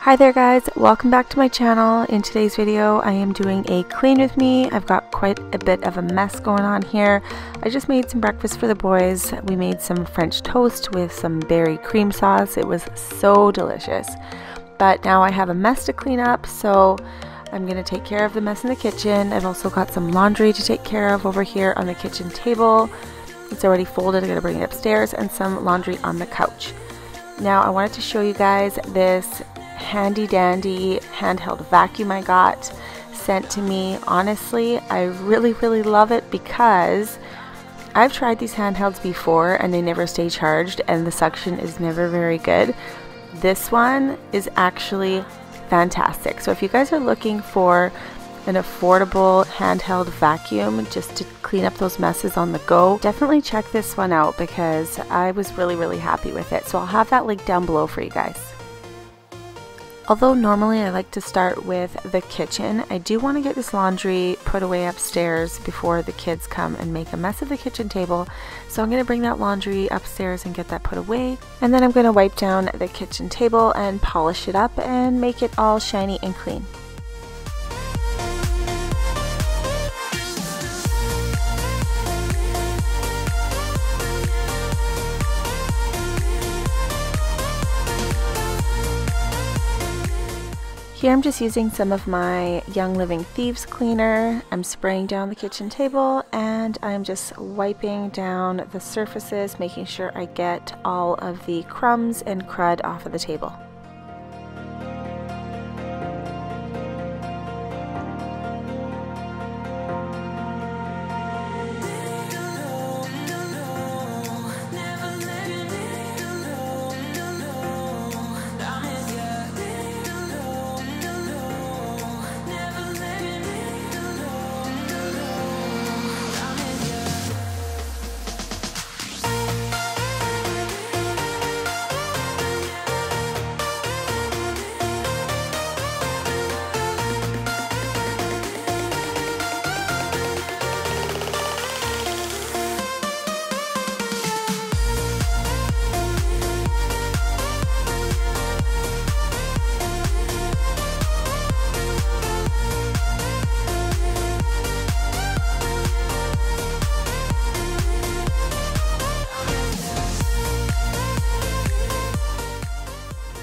Hi there guys, welcome back to my channel. In today's video I am doing a clean with me. I've got quite a bit of a mess going on here. I just made some breakfast for the boys. We made some French toast with some berry cream sauce. It was so delicious. But now I have a mess to clean up, so I'm going to take care of the mess in the kitchen. I've also got some laundry to take care of over here on the kitchen table. It's already folded, I'm going to bring it upstairs, and some laundry on the couch. Now I wanted to show you guys this handy dandy handheld vacuum I got sent to me. Honestly, I really love it because I've tried these handhelds before and they never stay charged and the suction is never very good. This one is actually fantastic. So if you guys are looking for an affordable handheld vacuum just to clean up those messes on the go, definitely check this one out because I was really happy with it. So I'll have that link down below for you guys. Although normally I like to start with the kitchen, I do want to get this laundry put away upstairs before the kids come and make a mess of the kitchen table. So I'm going to bring that laundry upstairs and get that put away. And then I'm going to wipe down the kitchen table and polish it up and make it all shiny and clean. Here I'm just using some of my Young Living Thieves cleaner. I'm spraying down the kitchen table and I'm just wiping down the surfaces, making sure I get all of the crumbs and crud off of the table.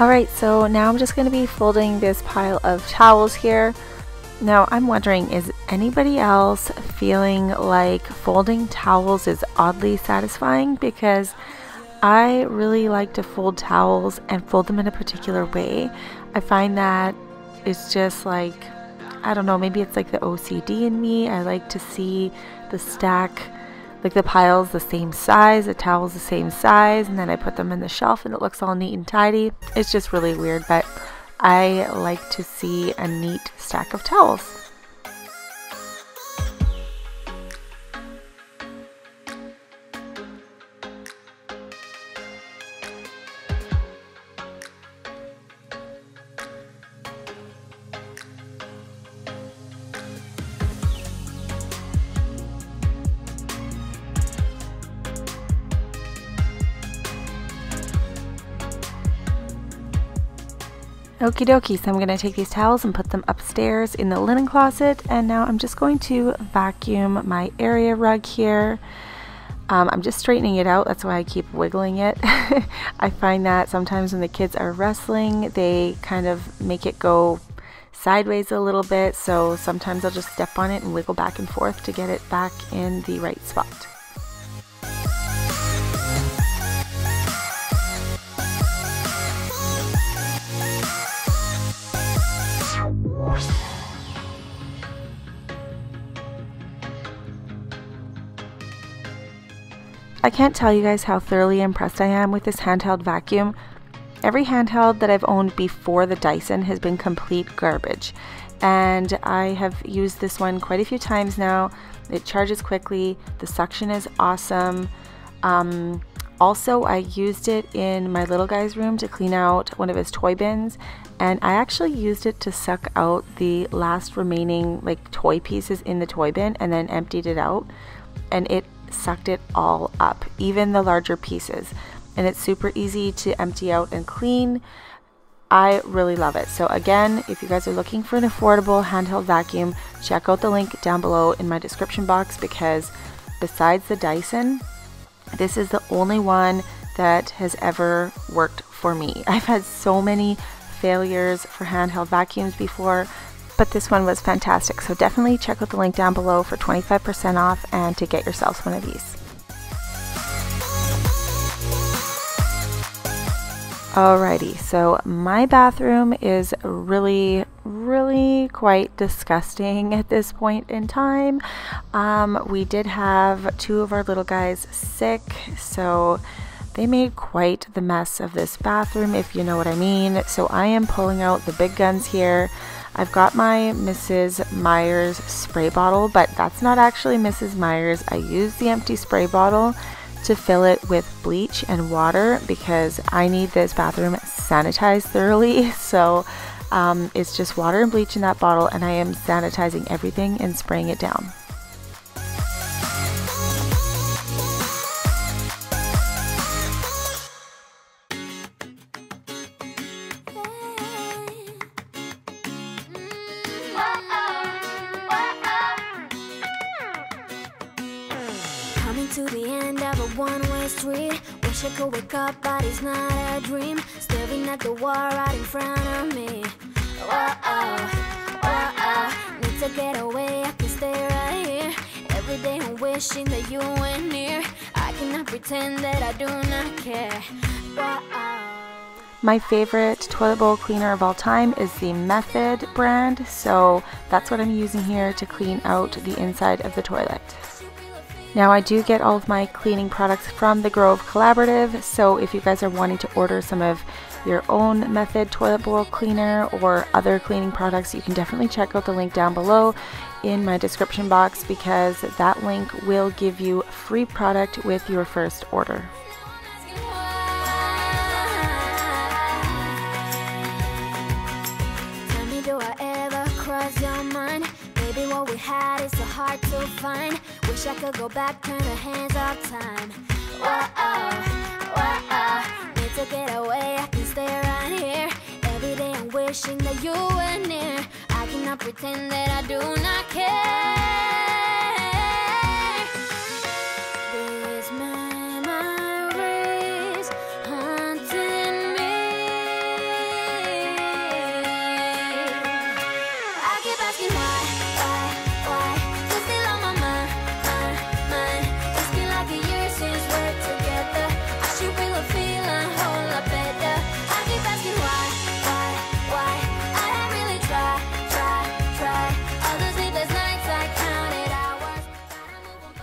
Alright, so now I'm just going to be folding this pile of towels here. Now I'm wondering, is anybody else feeling like folding towels is oddly satisfying? Because I really like to fold towels and fold them in a particular way. I find that it's just like, I don't know, maybe it's like the OCD in me. I like to see the stack, like the piles the same size, the towels the same size, and then I put them in the shelf and it looks all neat and tidy. It's just really weird, but I like to see a neat stack of towels. Okie dokie, so I'm going to take these towels and put them upstairs in the linen closet, and now I'm just going to vacuum my area rug here. I'm just straightening it out, that's why I keep wiggling it. I find that sometimes when the kids are wrestling, they kind of make it go sideways a little bit, so sometimes I'll just step on it and wiggle back and forth to get it back in the right spot. I can't tell you guys how thoroughly impressed I am with this handheld vacuum. Every handheld that I've owned before the Dyson has been complete garbage, and I have used this one quite a few times now. It charges quickly, the suction is awesome. Also, I used it in my little guy's room to clean out one of his toy bins, and I actually used it to suck out the last remaining like toy pieces in the toy bin and then emptied it out, and it sucked it all up, even the larger pieces. And it's super easy to empty out and clean. I really love it. So again, if you guys are looking for an affordable handheld vacuum, check out the link down below in my description box, because besides the Dyson, this is the only one that has ever worked for me. I've had so many failures for handheld vacuums before, but this one was fantastic. So definitely check out the link down below for 25% off and to get yourselves one of these. Alrighty, so my bathroom is really quite disgusting at this point in time. We did have 2 of our little guys sick, so they made quite the mess of this bathroom, if you know what I mean. So I am pulling out the big guns here. I've got my Mrs. Myers spray bottle, but that's not actually Mrs. Myers. I used the empty spray bottle to fill it with bleach and water because I need this bathroom sanitized thoroughly. So it's just water and bleach in that bottle, and I am sanitizing everything and spraying it down. Coming to the end of a one-way street. Wish I could wake up, but it's not a dream. Staring at the wall right in front of me. Need to get away, I can stay right here. Every day I'm wishing that you were near. I cannot pretend that I do not care. My favorite toilet bowl cleaner of all time is the Method brand, so that's what I'm using here to clean out the inside of the toilet. Now I do get all of my cleaning products from the Grove Collaborative, so if you guys are wanting to order some of your own Method toilet bowl cleaner or other cleaning products, you can definitely check out the link down below in my description box, because that link will give you free product with your first order. Tell me, do I ever cross your mind? Maybe what we had is so hard to find. Wish I could go back, turn the hands of time. Need to get away, I can stay right here. Every day I'm wishing that you were near. I cannot pretend that I do not care. These memories haunting me. I keep asking why. You're still on my mind. It's been like a year since we're together. I should really feel a whole lot better. I keep asking why. I have really tried. All those sleepless nights I counted hours.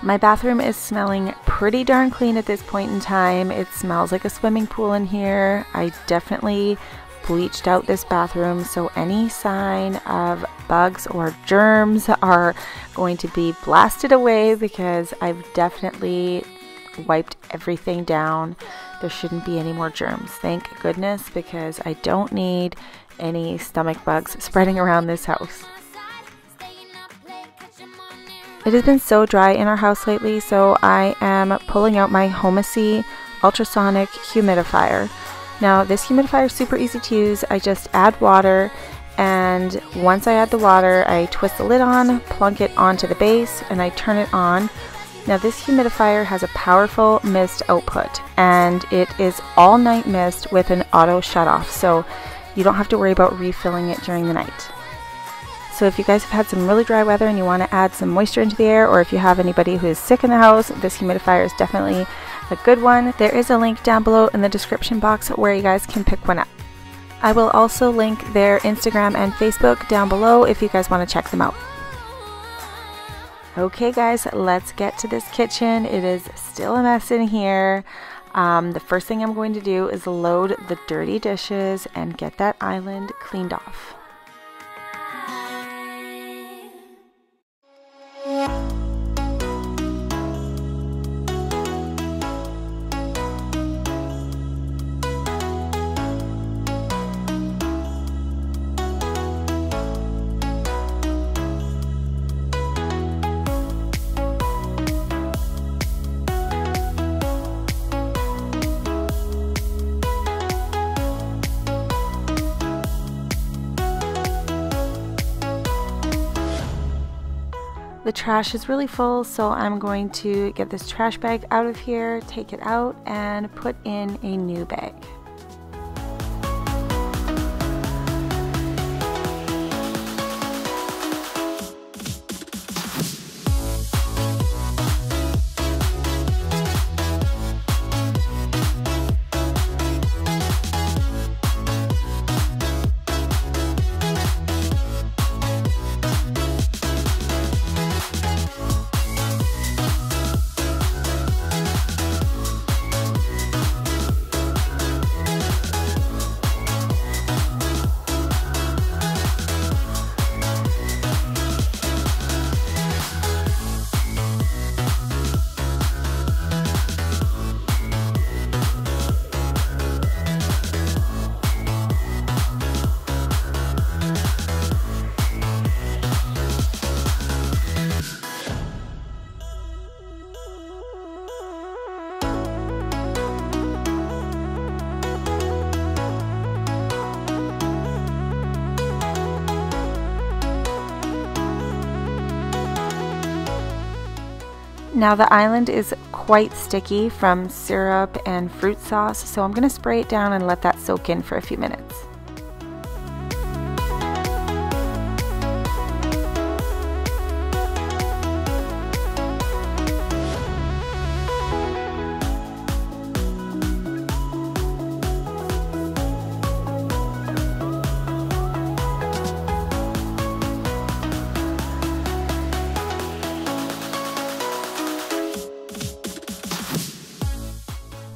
My bathroom is smelling pretty darn clean at this point in time. It smells like a swimming pool in here. I definitely bleached out this bathroom, so any sign of bugs or germs are going to be blasted away, because I've definitely wiped everything down. There shouldn't be any more germs, thank goodness, because I don't need any stomach bugs spreading around this house. It has been so dry in our house lately, so I am pulling out my Homasy Ultrasonic Humidifier. Now this humidifier is super easy to use. I just add water, and once I add the water, I twist the lid on, plunk it onto the base, and I turn it on. Now this humidifier has a powerful mist output, and it is all night mist with an auto shut off, so you don't have to worry about refilling it during the night. So if you guys have had some really dry weather and you want to add some moisture into the air, or if you have anybody who is sick in the house, this humidifier is definitely a good one. There is a link down below in the description box where you guys can pick one up. I will also link their Instagram and Facebook down below if you guys want to check them out. Okay guys, let's get to this kitchen. It is still a mess in here. The first thing I'm going to do is load the dirty dishes and get that island cleaned off. the trash is really full, so I'm going to get this trash bag out of here, take it out, and put in a new bag. Now the island is quite sticky from syrup and fruit sauce, so I'm going to spray it down and let that soak in for a few minutes.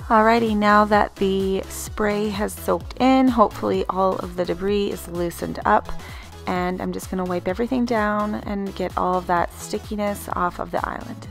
Alrighty, now that the spray has soaked in, hopefully all of the debris is loosened up, and I'm just going to wipe everything down and get all of that stickiness off of the island.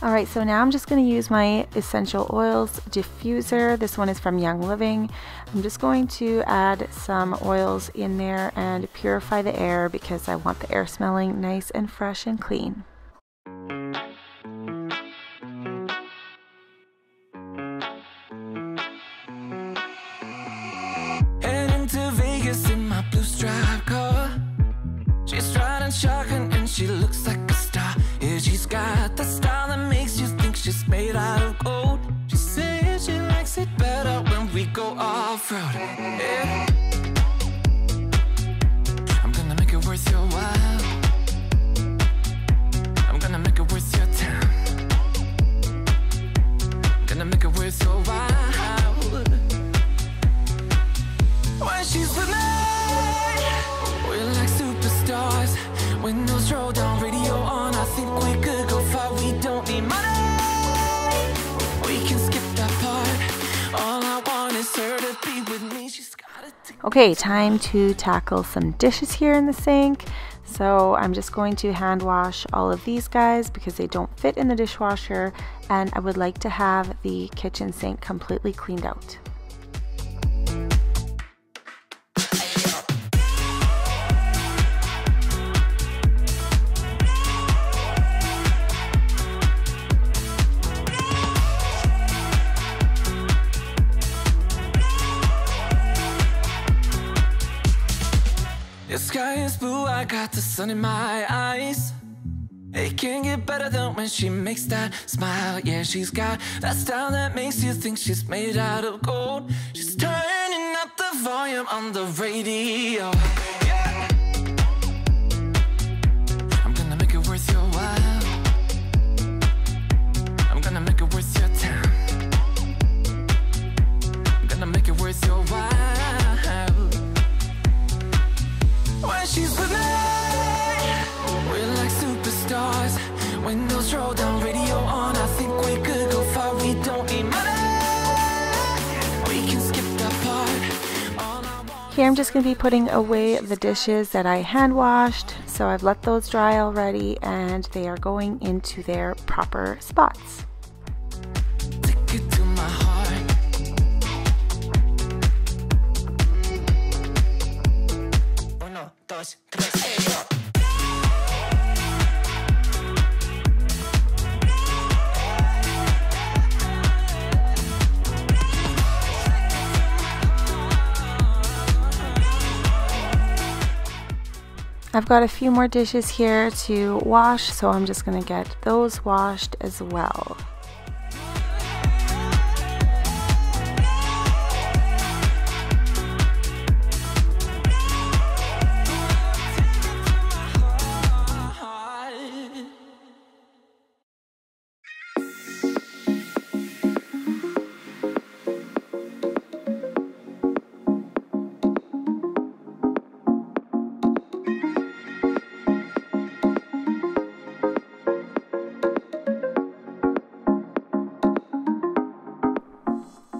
Alright, so now I'm just going to use my essential oils diffuser. This one is from Young Living. I'm just going to add some oils in there and purify the air because I want the air smelling nice and fresh and clean. Heading to Vegas in my blue striped car. She's riding shotgun and she looks like a star. Yeah, she's got the style that makes you think she's made out of gold. She says she likes it better when we go off-road. Yeah. I'm gonna make it worth your while. I'm gonna make it worth your time. I'm gonna make it worth your while. When she's with me, we're like superstars. Windows roll down, radio on. I think we could go far. We don't need money. We can skip that part. All I want is her to be with me. She's got it. Okay, time to tackle some dishes here in the sink. So I'm just going to hand wash all of these guys because they don't fit in the dishwasher, and I would like to have the kitchen sink completely cleaned out. The sky is blue, I got the sun in my eyes. It can't get better than when she makes that smile. Yeah, she's got that style that makes you think she's made out of gold. She's turning up the volume on the radio. Yeah. I'm gonna make it worth your while. I'm gonna make it worth your time. I'm gonna make it worth your while. When she's with me, we're like superstars. Windows roll down, radio on. I think we could go far. We don't need money. We can skip that part. Here I'm just going to be putting away the dishes that I hand washed. So I've let those dry already and they are going into their proper spots. Take it to my heart. I've got a few more dishes here to wash, so I'm just going to get those washed as well.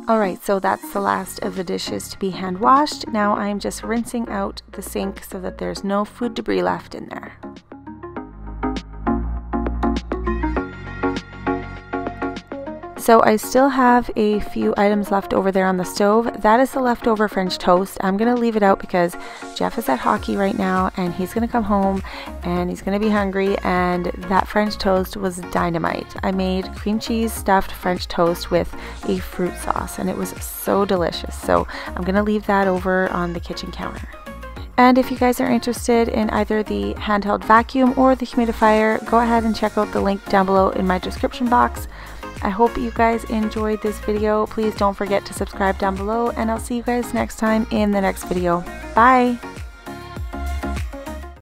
Alright, so that's the last of the dishes to be hand washed. Now I'm just rinsing out the sink so that there's no food debris left in there. So I still have a few items left over there on the stove. That is the leftover French toast. I'm going to leave it out because Jeff is at hockey right now and he's going to come home and he's going to be hungry, and that French toast was dynamite. I made cream cheese stuffed French toast with a fruit sauce and it was so delicious. So I'm going to leave that over on the kitchen counter. And if you guys are interested in either the handheld vacuum or the humidifier, go ahead and check out the link down below in my description box. I hope you guys enjoyed this video. Please don't forget to subscribe down below, and I'll see you guys next time in the next video. Bye!